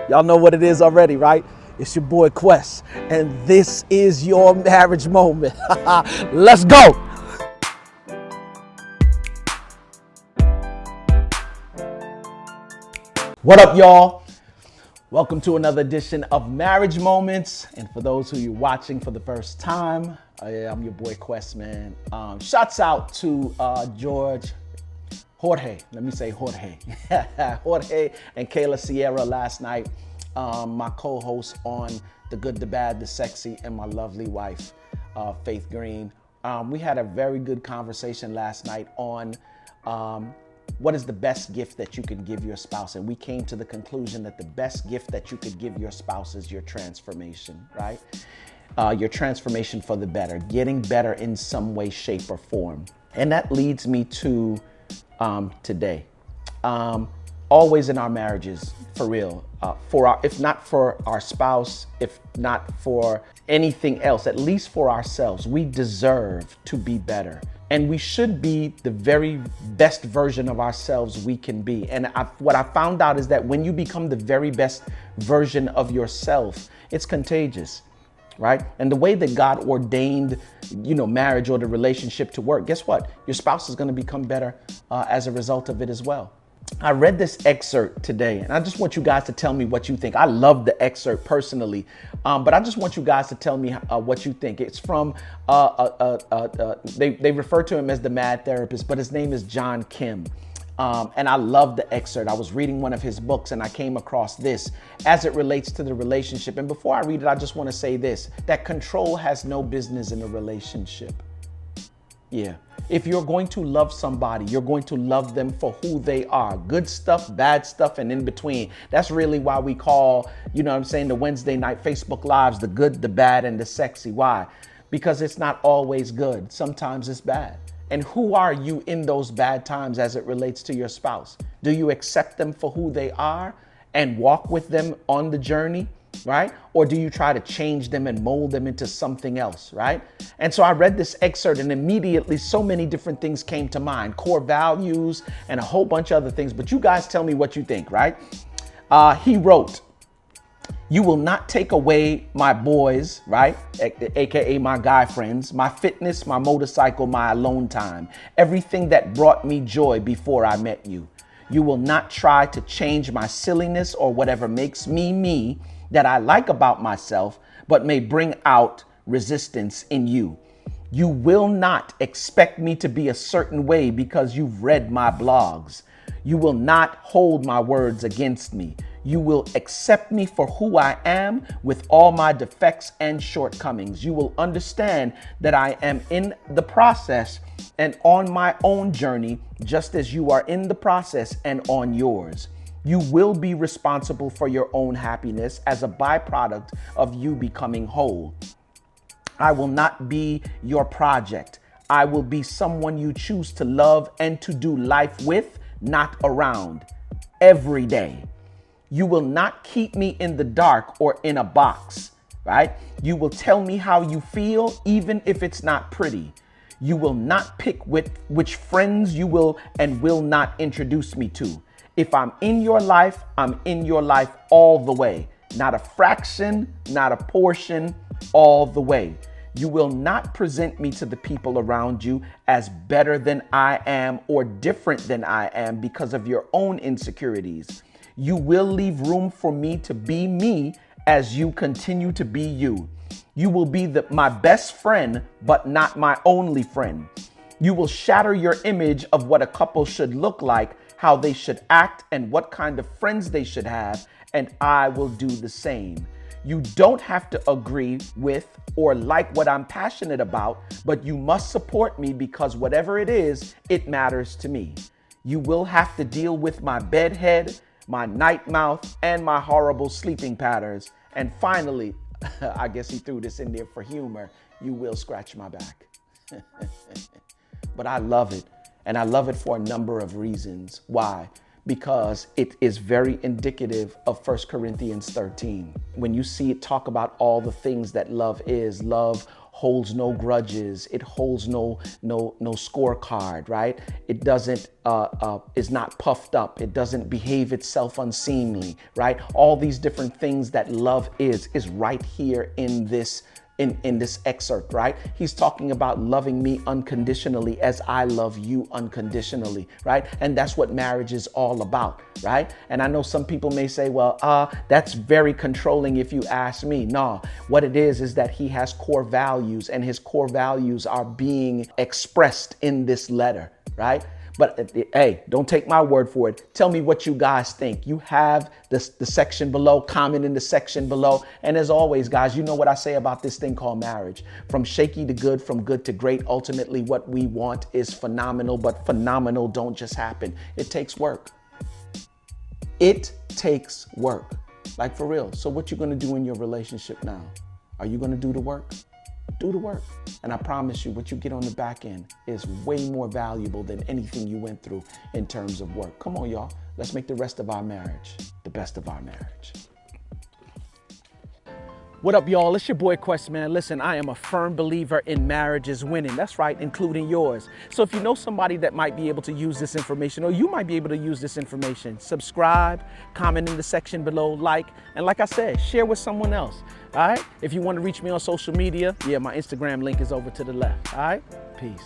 Y'all know what it is already, right? It's your boy Quest, and this is your marriage moment. Let's go. What up, y'all? Welcome to another edition of Marriage Momentz. And for those who you're watching for the first time, I'm your boy Quest, man. Shouts out to Jorge, let me say Jorge. Jorge and Kayla Sierra last night, my co-host on The Good, the Bad, the Sexy, and my lovely wife, Faith Green. We had a very good conversation last night on what is the best gift that you can give your spouse? And we came to the conclusion that the best gift that you could give your spouse is your transformation, right? Your transformation for the better, getting better in some way, shape, or form. And that leads me to today. Always in our marriages, for real, if not for our spouse, if not for anything else, at least for ourselves, we deserve to be better. And we should be the very best version of ourselves we can be. And what I found out is that when you become the very best version of yourself, it's contagious, right? And the way that God ordained, marriage or the relationship to work, guess what? Your spouse is going to become better as a result of it as well. I read this excerpt today, and I just want you guys to tell me what you think. I love the excerpt personally, but I just want you guys to tell me what you think. It's from, they refer to him as the mad therapist, but his name is John Kim. And I love the excerpt. I was reading one of his books and I came across this as it relates to the relationship. And before I read it, I just want to say this, that control has no business in a relationship. Yeah. If you're going to love somebody, you're going to love them for who they are. Good stuff, bad stuff, and in between. That's really why we call, the Wednesday night Facebook Lives, the good, the bad, and the sexy. Why? Because it's not always good. Sometimes it's bad. And who are you in those bad times as it relates to your spouse? Do you accept them for who they are and walk with them on the journey? Right? Or do you try to change them and mold them into something else, right? And so I read this excerpt and immediately so many different things came to mind, core values and a whole bunch of other things. But you guys tell me what you think, right? He wrote, "You will not take away my boys," right? AKA my guy friends, my fitness, my motorcycle, my alone time, everything that brought me joy before I met you. You will not try to change my silliness or whatever makes me me that I like about myself, but may bring out resistance in you. You will not expect me to be a certain way because you've read my blogs. You will not hold my words against me. You will accept me for who I am with all my defects and shortcomings. You will understand that I am in the process and on my own journey, just as you are in the process and on yours. You will be responsible for your own happiness as a byproduct of you becoming whole. I will not be your project. I will be someone you choose to love and to do life with, not around, every day. You will not keep me in the dark or in a box, right? You will tell me how you feel, even if it's not pretty. You will not pick which friends you will and will not introduce me to. If I'm in your life, I'm in your life all the way. Not a fraction, not a portion, all the way. You will not present me to the people around you as better than I am or different than I am because of your own insecurities. You will leave room for me to be me as you continue to be you. You will be my best friend, but not my only friend. You will shatter your image of what a couple should look like, how they should act, and what kind of friends they should have, and I will do the same. You don't have to agree with or like what I'm passionate about, but you must support me because whatever it is, it matters to me. You will have to deal with my bedhead, my night mouth, and my horrible sleeping patterns. And finally, I guess he threw this in there for humor, you will scratch my back. But I love it. And I love it for a number of reasons. Why? Because it is very indicative of 1 Corinthians 13. When you see it talk about all the things that love is, love holds no grudges. It holds no scorecard, right? It doesn't, is not puffed up. It doesn't behave itself unseemly, right? All these different things that love is right here in this in this excerpt, right? He's talking about loving me unconditionally as I love you unconditionally, right? And that's what marriage is all about, right? And I know some people may say, well, that's very controlling if you ask me. No, what it is that he has core values, and his core values are being expressed in this letter, right? But hey, don't take my word for it. Tell me what you guys think. You have the section below, comment in the section below. And as always, guys, you know what I say about this thing called marriage. From shaky to good, from good to great. Ultimately, what we want is phenomenal, but phenomenal don't just happen. It takes work. It takes work, like for real. So what you gonna do in your relationship now? Are you gonna do the work? Do the work. And I promise you, what you get on the back end is way more valuable than anything you went through in terms of work. Come on, y'all. Let's make the rest of our marriage the best of our marriage. What up, y'all? It's your boy Quest, man. Listen, I am a firm believer in marriages winning. That's right, including yours. So if you know somebody that might be able to use this information, or you might be able to use this information, subscribe, comment in the section below, like, and like I said, share with someone else. All right? If you want to reach me on social media, yeah, my Instagram link is over to the left. All right? Peace.